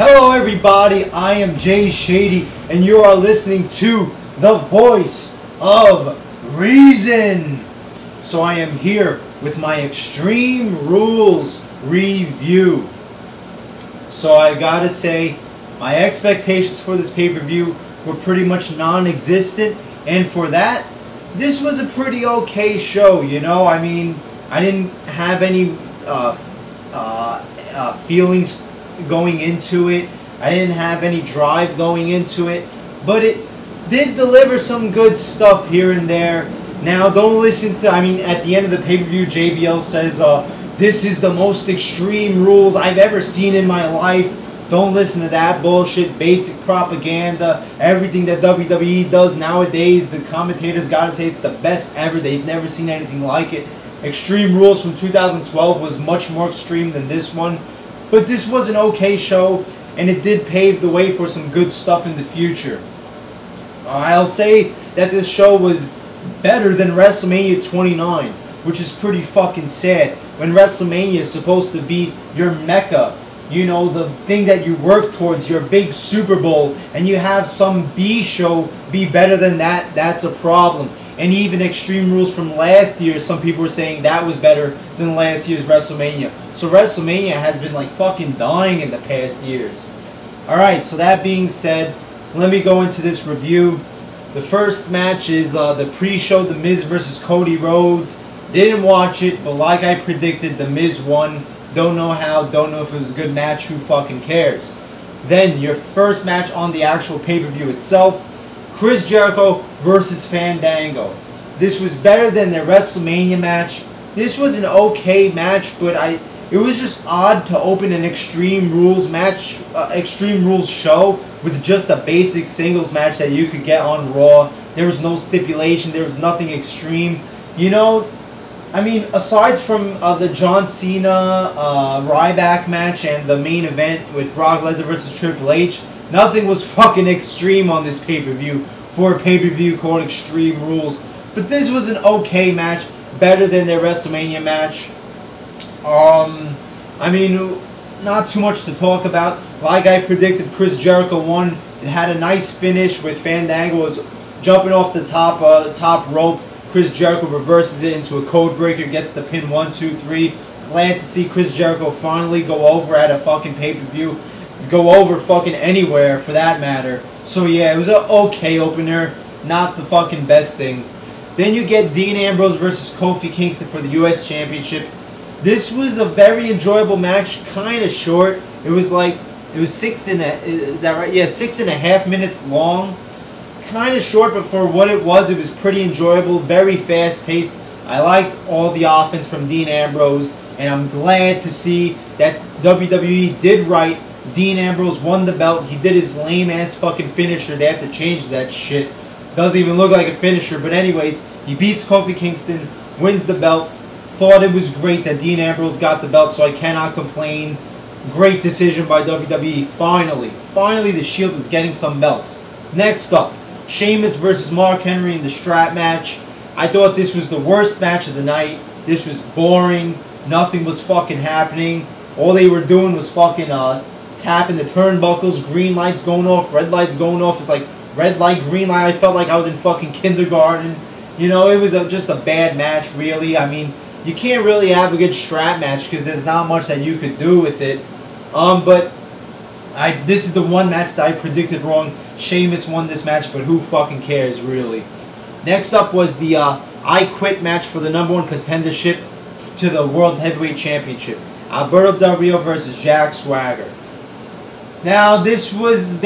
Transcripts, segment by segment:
Hello everybody, I am Jay Shady and you are listening to the voice of reason. So I am here with my Extreme Rules review. So I gotta say, my expectations for this pay-per-view were pretty much non-existent, and for that, this was a pretty okay show, you know? I mean, I didn't have any feelings going into it. I didn't have any drive going into it, but it did deliver some good stuff here and there. Now, don't listen to, at the end of the pay-per-view, JBL says, this is the most extreme rules I've ever seen in my life. Don't listen to that bullshit, basic propaganda. Everything that WWE does nowadays, the commentators gotta say it's the best ever. They've never seen anything like it. Extreme Rules from 2012 was much more extreme than this one. But this was an okay show, and it did pave the way for some good stuff in the future. I'll say that this show was better than WrestleMania 29, which is pretty fucking sad. When WrestleMania is supposed to be your mecca, you know, the thing that you work towards, your big Super Bowl, and you have some B show be better than that, that's a problem. And even Extreme Rules from last year, some people were saying that was better than last year's WrestleMania. So WrestleMania has been like fucking dying in the past years. Alright, so that being said, let me go into this review. The first match is the pre-show, The Miz versus Cody Rhodes. Didn't watch it, but like I predicted, The Miz won. Don't know how, don't know if it was a good match, who fucking cares. Then, your first match on the actual pay-per-view itself, Chris Jericho versus Fandango. This was better than their WrestleMania match. This was an okay match, but it was just odd to open an Extreme Rules match, Extreme Rules show with just a basic singles match that you could get on Raw. There was no stipulation. There was nothing extreme. You know, aside from the John Cena Ryback match and the main event with Brock Lesnar versus Triple H, nothing was fucking extreme on this pay-per-view for a pay-per-view called Extreme Rules. But this was an okay match, better than their WrestleMania match. Not too much to talk about. Like I predicted, Chris Jericho won. It had a nice finish with Fandango was jumping off the top rope. Chris Jericho reverses it into a code breaker, gets the pin 1, 2, 3. Glad to see Chris Jericho finally go over at a fucking pay-per-view. Go over fucking anywhere for that matter. So yeah, it was an okay opener, not the fucking best thing. Then you get Dean Ambrose versus Kofi Kingston for the US Championship. This was a very enjoyable match, kind of short. It was 6.5 minutes long. Kind of short, but for what it was pretty enjoyable, very fast paced. I liked all the offense from Dean Ambrose, and I'm glad to see that WWE did right. Dean Ambrose won the belt. He did his lame-ass fucking finisher. They have to change that shit. Doesn't even look like a finisher. But anyways, he beats Kofi Kingston, wins the belt. Thought it was great that Dean Ambrose got the belt, so I cannot complain. Great decision by WWE. Finally the Shield is getting some belts. Next up, Sheamus versus Mark Henry in the strap match. I thought this was the worst match of the night. This was boring. Nothing was fucking happening. All they were doing was fucking tapping the turnbuckles, green lights going off, red lights going off. It's like red light, green light. I felt like I was in fucking kindergarten. You know, it was just a bad match, really. You can't really have a good strap match because there's not much that you could do with it. This is the one match that I predicted wrong. Sheamus won this match, but who fucking cares, really? Next up was the I Quit match for the #1 contendership to the World Heavyweight Championship. Alberto Del Rio versus Jack Swagger. Now, they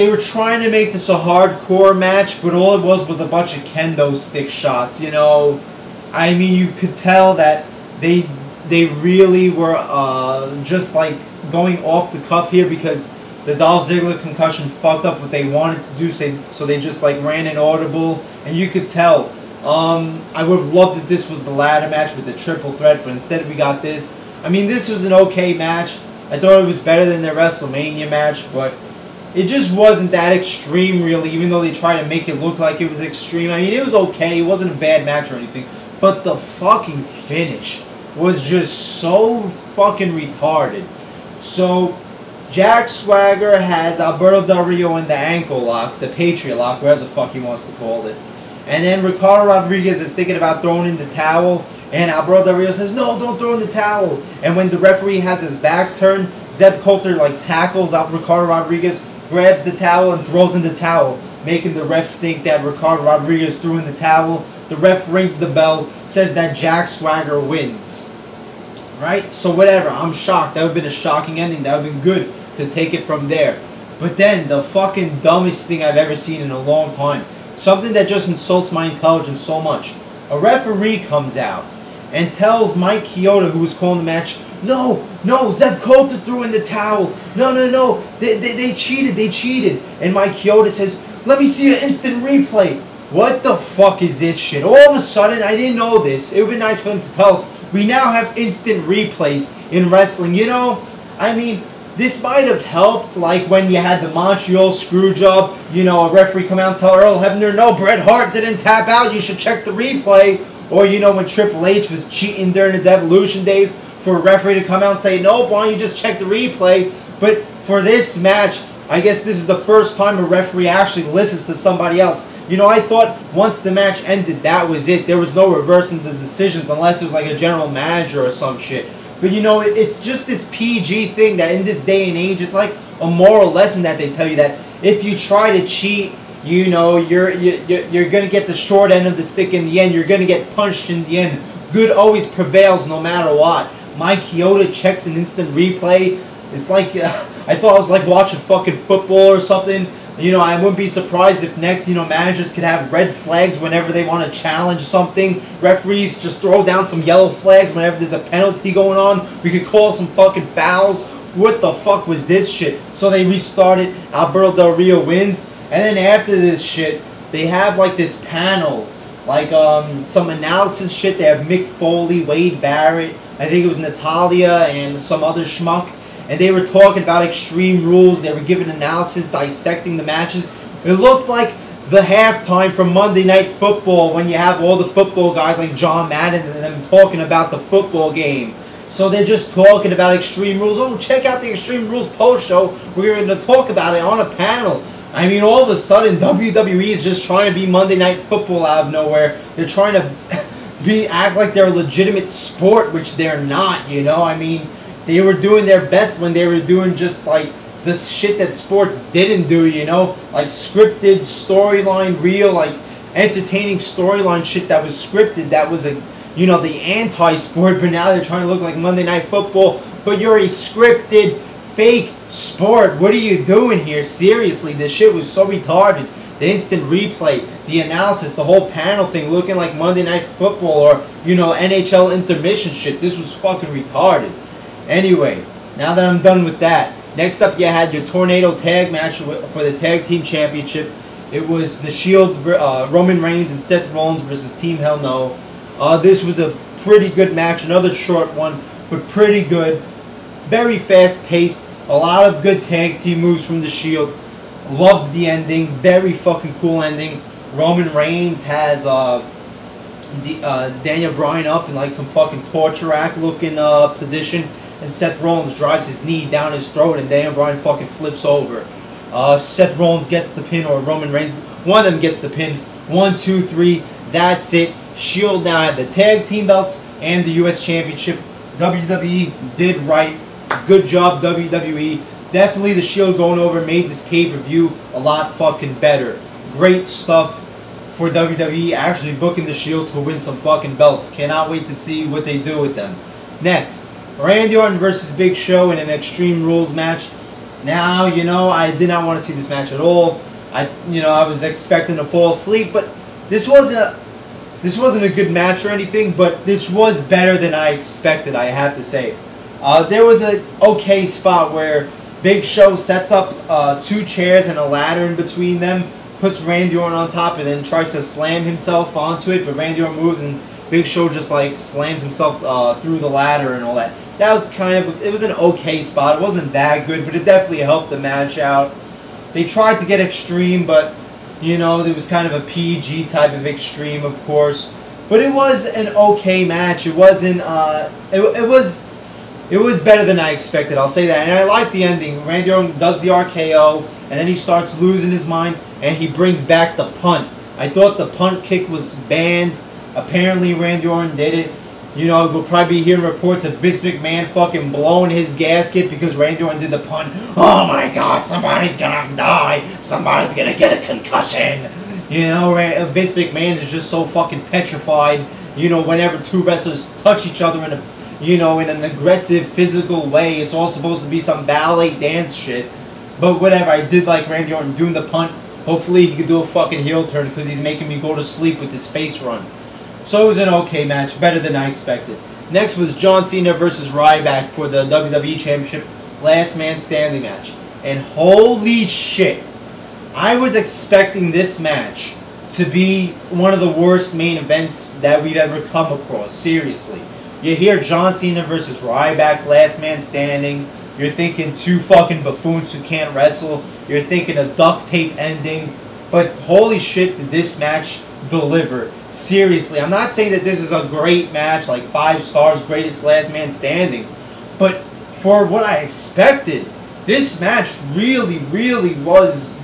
were trying to make this a hardcore match, but all it was a bunch of kendo stick shots, you know. You could tell that they really were just like going off the cuff here because the Dolph Ziggler concussion fucked up what they wanted to do, so they just like ran an audible, and you could tell. I would have loved if this was the ladder match with the triple threat, but instead we got this. This was an okay match. I thought it was better than their WrestleMania match, but it just wasn't that extreme, really, even though they tried to make it look like it was extreme. It was okay. It wasn't a bad match or anything, but the fucking finish was just so fucking retarded. So, Jack Swagger has Alberto Del Rio in the ankle lock, the Patriot lock, whatever the fuck he wants to call it. And then Ricardo Rodriguez is thinking about throwing in the towel, and Alberto Del Rio says, no, don't throw in the towel. And when the referee has his back turned, Zeb Coulter like tackles out Ricardo Rodriguez, grabs the towel, and throws in the towel, making the ref think that Ricardo Rodriguez threw in the towel. The ref rings the bell, says that Jack Swagger wins. Right? So whatever, I'm shocked. That would have been a shocking ending. That would have been good to take it from there. But then, the fucking dumbest thing I've ever seen in a long time. Something that just insults my intelligence so much. A referee comes out and tells Mike Chioda, who was calling the match, no, Zeb Coulter threw in the towel. No, they cheated. And Mike Chioda says, let me see an instant replay. What the fuck is this shit? All of a sudden, I didn't know this. It would be nice for them to tell us. We now have instant replays in wrestling. You know, I mean, this might have helped, like when you had the Montreal Screwjob, you know, a referee come out and tell Earl Hebner, no, Bret Hart didn't tap out, you should check the replay. Or, you know, when Triple H was cheating during his Evolution days, for a referee to come out and say, no, why don't you just check the replay? But for this match, I guess this is the first time a referee actually listens to somebody else. You know, I thought once the match ended, that was it. There was no reversing the decisions unless it was like a general manager or some shit. But, you know, it's just this PG thing that in this day and age, it's like a moral lesson that they tell you that if you try to cheat, you know, you're going to get the short end of the stick in the end. You're going to get punched in the end. Good always prevails no matter what. Mike Chioda checks an instant replay. It's like, I thought I was like watching fucking football or something. You know, I wouldn't be surprised if next, you know, managers could have red flags whenever they want to challenge something. Referees just throw down some yellow flags whenever there's a penalty going on. We could call some fucking fouls. What the fuck was this shit? So they restarted. Alberto Del Rio wins. And then after this shit, they have like this panel. Like some analysis shit. They have Mick Foley, Wade Barrett. I think it was Natalia and some other schmuck. And they were talking about Extreme Rules. They were giving analysis, dissecting the matches. It looked like the halftime from Monday Night Football when you have all the football guys like John Madden and them talking about the football game. So they're just talking about Extreme Rules. Oh, check out the Extreme Rules post-show. We're going to talk about it on a panel. I mean, all of a sudden, WWE is just trying to be Monday Night Football out of nowhere. They're trying to act like they're a legitimate sport, which they're not, you know? I mean, they were doing their best when they were doing just like the shit that sports didn't do, you know? Like scripted storyline, real, like entertaining storyline shit that was scripted. That was a, you know, the anti-sport, but now they're trying to look like Monday Night Football. But you're a scripted, fake sport. What are you doing here? Seriously, this shit was so retarded. The instant replay, the analysis, the whole panel thing looking like Monday Night Football or, you know, NHL intermission shit. This was fucking retarded. Anyway, now that I'm done with that, next up you had your Tornado Tag match for the Tag Team Championship. It was The Shield, Roman Reigns and Seth Rollins versus Team Hell No. This was a pretty good match, another short one, but pretty good. Very fast-paced, a lot of good tag team moves from The Shield. Loved the ending, very fucking cool ending. Roman Reigns has Daniel Bryan up in like some fucking torture act looking position. And Seth Rollins drives his knee down his throat and Daniel Bryan fucking flips over. Seth Rollins gets the pin, or Roman Reigns, one of them gets the pin. 1, 2, 3, that's it. Shield now had the tag team belts and the US Championship. WWE did right. Good job, WWE. Definitely the Shield going over made this pay-per-view a lot fucking better. Great stuff for WWE actually booking the Shield to win some fucking belts. Cannot wait to see what they do with them. Next, Randy Orton versus Big Show in an Extreme Rules match. Now, you know, I did not want to see this match at all. I was expecting to fall asleep, but this wasn't a good match or anything, but this was better than I expected, I have to say. There was an okay spot where Big Show sets up 2 chairs and a ladder in between them, puts Randy Orton on top, and then tries to slam himself onto it, but Randy Orton moves and Big Show just like slams himself through the ladder and all that. That was it was an okay spot. It wasn't that good, but it definitely helped the match out. They tried to get extreme, but, you know, it was kind of a PG type of extreme, of course. But it was an okay match. It wasn't, it It was better than I expected, I'll say that. And I like the ending. Randy Orton does the RKO, and then he starts losing his mind, and he brings back the punt. I thought the punt kick was banned. Apparently Randy Orton did it. You know, we'll probably be hearing reports of Vince McMahon fucking blowing his gasket because Randy Orton did the punt. Oh my God, somebody's gonna die. Somebody's gonna get a concussion. You know, Vince McMahon is just so fucking petrified. You know, whenever two wrestlers touch each other in a, you know, in an aggressive physical way, it's all supposed to be some ballet dance shit. But whatever, I did like Randy Orton doing the punt. Hopefully he could do a fucking heel turn because he's making me go to sleep with his face run. So it was an okay match, better than I expected. Next was John Cena versus Ryback for the WWE Championship Last Man Standing match. And holy shit, I was expecting this match to be one of the worst main events that we've ever come across. Seriously. You hear John Cena versus Ryback, Last Man Standing. You're thinking two fucking buffoons who can't wrestle. You're thinking a duct tape ending. But holy shit, did this match deliver. Seriously, I'm not saying that this is a great match, like 5 stars, greatest last man standing, but for what I expected, this match really, really was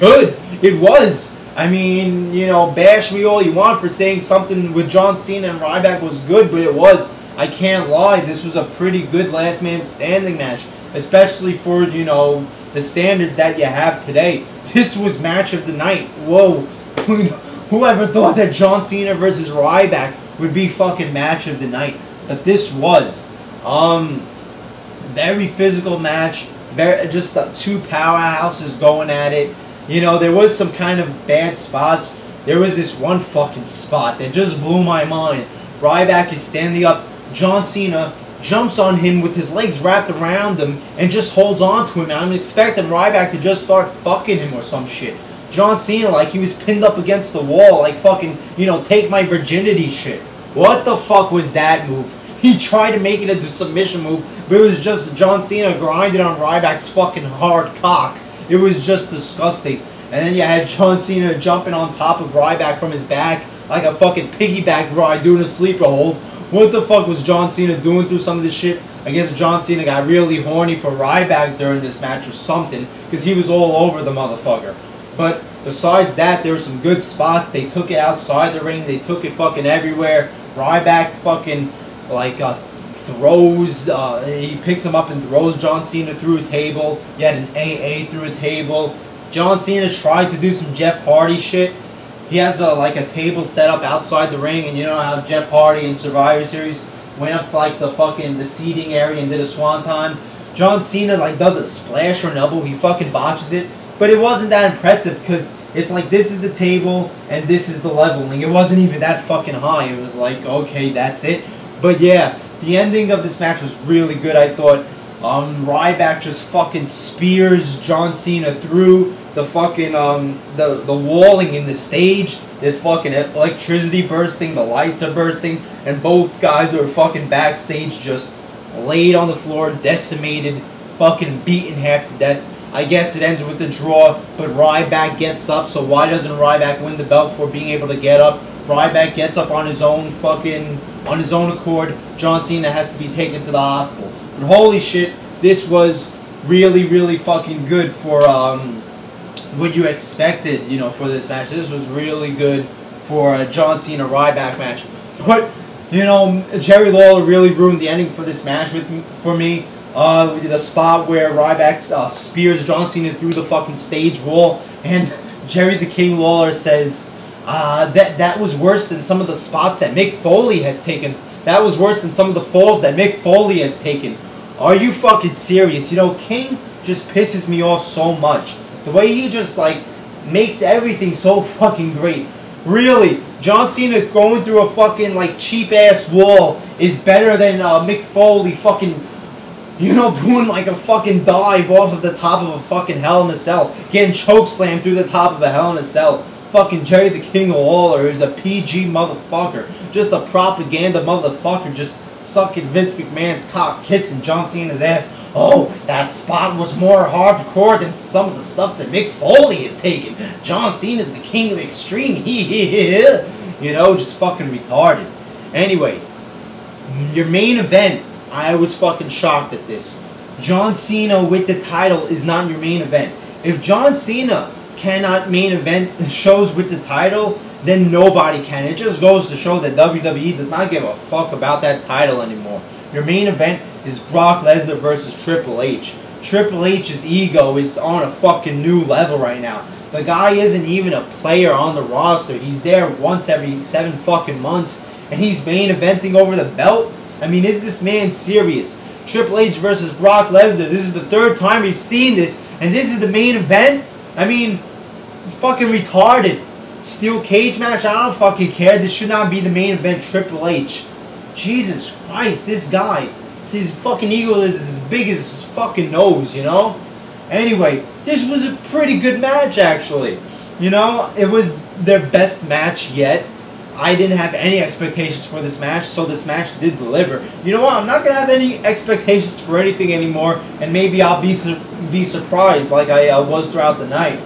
good. It was. I mean, you know, bash me all you want for saying something with John Cena and Ryback was good, but it was. I can't lie, this was a pretty good last man standing match, especially for, you know, the standards that you have today. This was match of the night. Whoa. Whoever thought that John Cena versus Ryback would be fucking match of the night? But this was. Very physical match. Just two powerhouses going at it. You know, there was some kind of bad spots. There was this one fucking spot that just blew my mind. Ryback is standing up. John Cena jumps on him with his legs wrapped around him and just holds on to him. And I'm expecting Ryback to just start fucking him or some shit. John Cena, like he was pinned up against the wall, like fucking, you know, take my virginity shit. What the fuck was that move? He tried to make it into a submission move, but it was just John Cena grinding on Ryback's fucking hard cock. It was just disgusting. And then you had John Cena jumping on top of Ryback from his back, like a fucking piggyback ride doing a sleeper hold. What the fuck was John Cena doing through some of this shit? I guess John Cena got really horny for Ryback during this match or something, because he was all over the motherfucker. But besides that, there were some good spots. They took it outside the ring. They took it fucking everywhere. Ryback fucking, like, throws, he picks him up and throws John Cena through a table. You had an AA through a table. John Cena tried to do some Jeff Hardy shit. He has like a table set up outside the ring, and you know how Jeff Hardy in Survivor Series went up to like the seating area and did a swanton. John Cena like does a splash or an elbow. He fucking botches it. But it wasn't that impressive because it's like this is the table and this is the leveling. It wasn't even that fucking high. It was like, okay, that's it. But yeah, the ending of this match was really good, I thought. Ryback just fucking spears John Cena through the fucking, the walling in the stage. There's fucking electricity bursting, the lights are bursting, and both guys are fucking backstage just laid on the floor, decimated, fucking beaten half to death. I guess it ends with the draw, but Ryback gets up, so why doesn't Ryback win the belt for being able to get up? Ryback gets up on his own accord. John Cena has to be taken to the hospital. But holy shit, this was really, really fucking good for what you expected, you know, for this match. This was really good for a John Cena Ryback match. But, you know, Jerry Lawler really ruined the ending for this match for me. The spot where Ryback spears John Cena through the fucking stage wall, and Jerry the King Lawler says that was worse than some of the spots that Mick Foley has taken. That was worse than some of the falls that Mick Foley has taken. Are you fucking serious? You know, King just pisses me off so much. The way he just like makes everything so fucking great. Really, John Cena going through a fucking like cheap ass wall is better than Mick Foley fucking, you know, doing like a fucking dive off of the top of a fucking Hell in a Cell. Getting chokeslammed through the top of a Hell in a Cell. Fucking Jerry the King Lawler is a PG motherfucker. Just a propaganda motherfucker. Just sucking Vince McMahon's cock, kissing John Cena's ass. Oh, that spot was more hardcore than some of the stuff that Mick Foley has taken. John Cena's the king of extreme. You know, just fucking retarded. Anyway, your main event I was fucking shocked at this. John Cena with the title is not your main event. If John Cena cannot main event shows with the title, then nobody can. It just goes to show that WWE does not give a fuck about that title anymore. Your main event is Brock Lesnar versus Triple H. Triple H's ego is on a fucking new level right now. The guy isn't even a player on the roster. He's there once every 7 fucking months, and he's main eventing over the belt? I mean, is this man serious? Triple H versus Brock Lesnar. This is the 3rd time we've seen this, and this is the main event? I mean, fucking retarded. Steel cage match? I don't fucking care. This should not be the main event. Triple H. Jesus Christ, this guy. His fucking ego is as big as his fucking nose, you know? Anyway, this was a pretty good match, actually. You know, it was their best match yet. I didn't have any expectations for this match, so this match did deliver. You know what? I'm not going to have any expectations for anything anymore, and maybe I'll be surprised like I was throughout the night.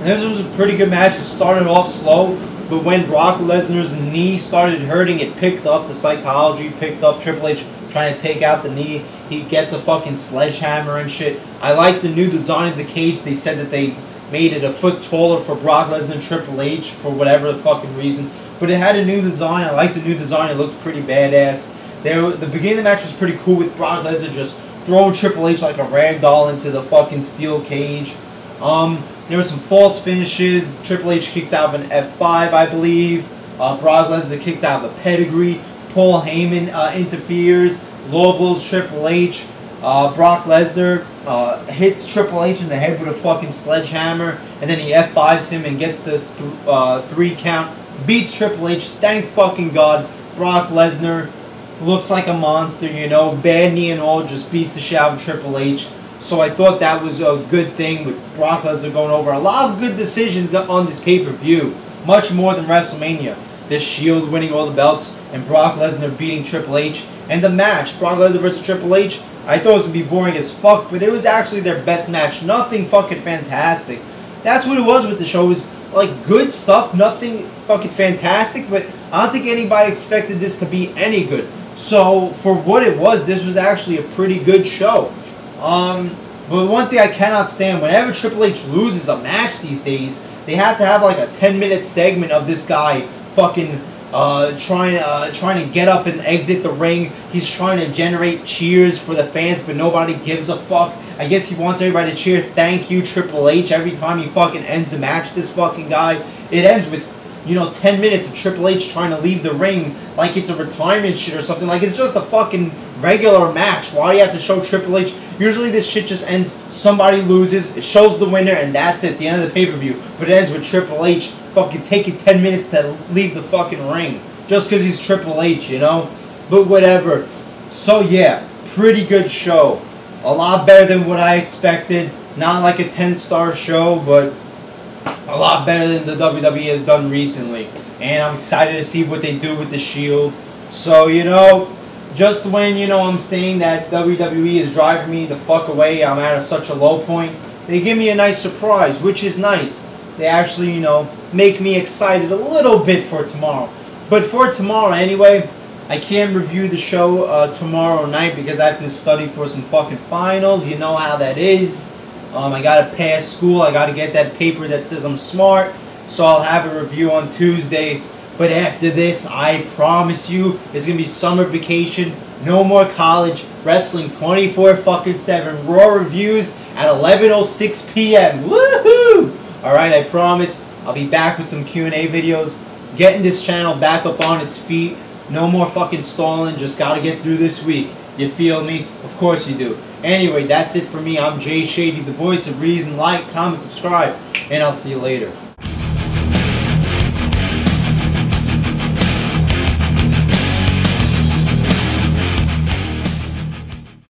This was a pretty good match. It started off slow, but when Brock Lesnar's knee started hurting, it picked up. The psychology picked up. Triple H trying to take out the knee. He gets a fucking sledgehammer and shit. I like the new design of the cage. They said that they made it a foot taller for Brock Lesnar and Triple H for whatever the fucking reason. But it had a new design. I like the new design. It looks pretty badass. The beginning of the match was pretty cool with Brock Lesnar just throwing Triple H like a rag doll into the fucking steel cage. There were some false finishes. Triple H kicks out of an F5, I believe. Brock Lesnar kicks out of a pedigree. Paul Heyman interferes. Lobos Triple H. Brock Lesnar hits Triple H in the head with a fucking sledgehammer, and then he F5s him and gets the 3 count. Beats Triple H. Thank fucking God. Brock Lesnar looks like a monster, you know. Bad knee and all, just beats the shit out of Triple H. So I thought that was a good thing with Brock Lesnar going over. A lot of good decisions on this pay-per-view. Much more than WrestleMania. The Shield winning all the belts and Brock Lesnar beating Triple H. And the match, Brock Lesnar versus Triple H, I thought it was going to be boring as fuck, but it was actually their best match. Nothing fucking fantastic. That's what it was with the show. It was like good stuff, nothing fucking fantastic, but I don't think anybody expected this to be any good. So for what it was, this was actually a pretty good show. But one thing I cannot stand, whenever Triple H loses a match these days, they have to have like a 10-minute segment of this guy fucking trying to get up and exit the ring. He's trying to generate cheers for the fans, but nobody gives a fuck. I guess he wants everybody to cheer "Thank you, Triple H" every time he fucking ends a match. This fucking guy. It ends with, 10 minutes of Triple H trying to leave the ring like it's a retirement shit or something. Like it's just a fucking regular match. Why do you have to show Triple H? Usually this shit just ends, somebody loses, it shows the winner, and that's it, the end of the pay-per-view. But it ends with Triple H fucking taking 10 minutes to leave the fucking ring. Just because he's Triple H, But whatever. So yeah, pretty good show. A lot better than what I expected. Not like a 10-star show, but a lot better than the WWE has done recently. And I'm excited to see what they do with the Shield. So, just when, I'm saying that WWE is driving me the fuck away, I'm at such a low point, they give me a nice surprise, which is nice. They actually, make me excited a little bit for tomorrow. But for tomorrow, anyway, I can't review the show tomorrow night because I have to study for some fucking finals. You know how that is. I gotta pass school. I gotta get that paper that says I'm smart. So I'll have a review on Tuesday. But after this, I promise you, it's gonna be summer vacation. No more college. Wrestling 24/7. Raw reviews at 11:06 p.m. Woohoo! Alright, I promise. I'll be back with some Q&A videos. Getting this channel back up on its feet. No more fucking stalling. Just gotta get through this week. You feel me? Of course you do. Anyway, that's it for me. I'm Jay Shady, the voice of reason. Like, comment, subscribe, and I'll see you later.